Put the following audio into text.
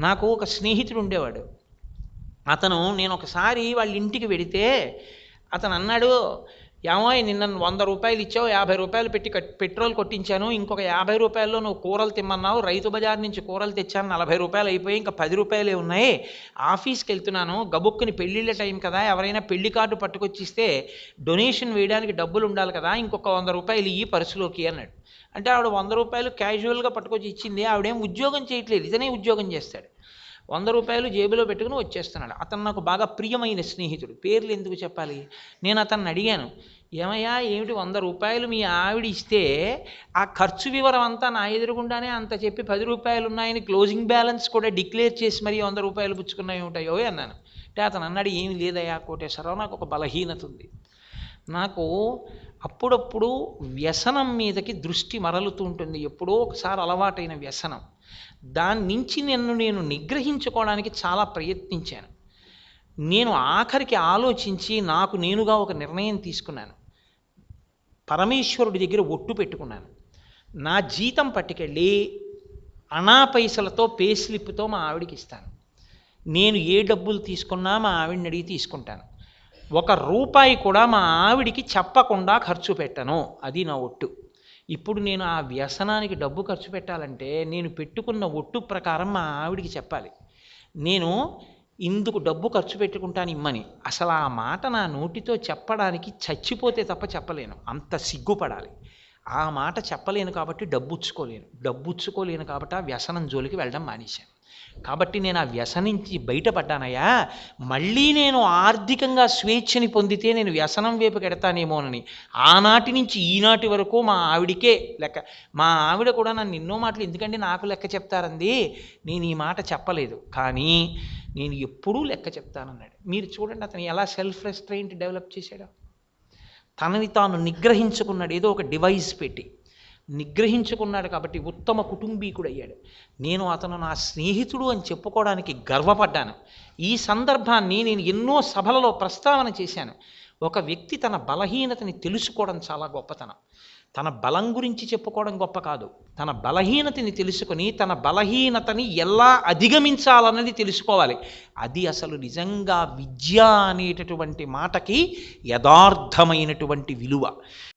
నాకు ఒక స్నేహితుడు ఉండేవాడు. నేను ఒకసారి వాళ్ళ ఇంటికి వెడితే అతను అన్నాడు, ఏమోయ్ నిన్న 100 రూపాయలు ఇచ్చావు, 50 రూపాయలు పెట్టి పెట్రోల్ కొట్టించాను, ఇంకొక 50 రూపాయల్లో నువ్వు కూరలు తిమ్మన్నావు, రైతు బజార్ నుంచి కూరలు తెచ్చాను, 40 రూపాయలు అయిపోయి ఇంకా 10 రూపాయలే ఉన్నాయి, ఆఫీస్కి వెళ్తున్నాను, గబుక్కుని పెళ్ళిళ్ళ టైం కదా, ఎవరైనా పెళ్లి కార్డు పట్టుకొచ్చిస్తే డొనేషన్ వేయడానికి డబ్బులు ఉండాలి కదా, ఇంకొక 100 రూపాయలు ఇయ్యి పర్సులోకి అన్నాడు. అంటే ఆవిడ 100 రూపాయలు క్యాజువల్గా పట్టుకొచ్చి ఇచ్చింది. ఆవిడేం ఉద్యోగం చేయట్లేదు, ఇతనే ఉద్యోగం చేస్తాడు. 100 రూపాయలు జేబులో పెట్టుకుని వచ్చేస్తున్నాడు. అతను నాకు బాగా ప్రియమైన స్నేహితుడు, పేర్లు ఎందుకు చెప్పాలి. నేను అతన్ని అడిగాను, ఏమయ్యా ఏమిటి 100 రూపాయలు మీ ఆవిడ ఇస్తే ఆ ఖర్చు వివరం అంతా నా ఎదురుగుండానే అంత చెప్పి 10 రూపాయలు ఉన్నాయని క్లోజింగ్ బ్యాలెన్స్ కూడా డిక్లేర్ చేసి మరీ 100 రూపాయలు పుచ్చుకున్నాయి ఉంటాయో అన్నాను. అంటే అతను అన్నాడు, ఏమి లేదయ్యా కోటేశ్వరరావు, నాకు ఒక బలహీనత ఉంది. నాకు అప్పుడప్పుడు వ్యసనం మీదకి దృష్టి మరలుతూ ఉంటుంది. ఎప్పుడో ఒకసారి అలవాటైన వ్యసనం, దాని నుంచి నేను నిగ్రహించుకోవడానికి చాలా ప్రయత్నించాను. నేను ఆఖరికి ఆలోచించి నాకు నేనుగా ఒక నిర్ణయం తీసుకున్నాను. పరమేశ్వరుడి దగ్గర ఒట్టు పెట్టుకున్నాను. నా జీతం పట్టుకెళ్ళి అనా పైసలతో పే స్లిప్తో మా ఆవిడికి ఇస్తాను. నేను ఏ డబ్బులు తీసుకున్నా మా ఆవిడని అడిగి తీసుకుంటాను. 1 రూపాయి కూడా మా ఆవిడికి చెప్పకుండా ఖర్చు పెట్టను, అది నా ఒట్టు. ఇప్పుడు నేను ఆ వ్యసనానికి డబ్బు ఖర్చు పెట్టాలంటే నేను పెట్టుకున్న ఒట్టు ప్రకారం మా ఆవిడికి చెప్పాలి, నేను ఇందుకు డబ్బు ఖర్చు పెట్టుకుంటాను ఇమ్మని. అసలు ఆ మాట నా నోటితో చెప్పడానికి చచ్చిపోతే తప్ప చెప్పలేను, అంత సిగ్గుపడాలి. ఆ మాట చెప్పలేను కాబట్టి డబ్బుచ్చుకోలేను కాబట్టి ఆ వ్యసనం జోలికి వెళ్ళడం మానేశాను. కాబట్టి నేను ఆ వ్యసనించి బయటపడ్డానయ్యా. మళ్ళీ నేను ఆర్థికంగా స్వేచ్ఛని పొందితే నేను వ్యసనం వైపు కెడతానేమోనని ఆనాటి నుంచి ఈనాటి వరకు మా ఆవిడికే లెక్క. మా ఆవిడ కూడా నన్ను ఎన్నో మాటలు ఎందుకంటే నాకు లెక్క చెప్తారంది, నేను ఈ మాట చెప్పలేదు, కానీ నేను ఎప్పుడూ లెక్క చెప్తానన్నాడు. మీరు చూడండి అతను ఎలా సెల్ఫ్ రెస్ట్రెయింట్ డెవలప్ చేశాడో. తనని తాను నిగ్రహించుకున్నాడు, ఏదో ఒక డివైస్ పెట్టి నిగ్రహించుకున్నాడు. కాబట్టి ఉత్తమ కుటుంబీకుడు అయ్యాడు. అతను నా స్నేహితుడు అని చెప్పుకోవడానికి గర్వపడ్డాను. ఈ సందర్భాన్ని నేను ఎన్నో సభలలో ప్రస్తావన చేశాను. ఒక వ్యక్తి తన బలహీనతని తెలుసుకోవడం చాలా గొప్పతనం. తన బలం గురించి చెప్పుకోవడం గొప్ప కాదు, తన బలహీనతని తెలుసుకొని తన బలహీనతని ఎలా అధిగమించాలన్నది తెలుసుకోవాలి. అది అసలు నిజంగా విద్య అనేటటువంటి మాటకి యథార్థమైనటువంటి విలువ.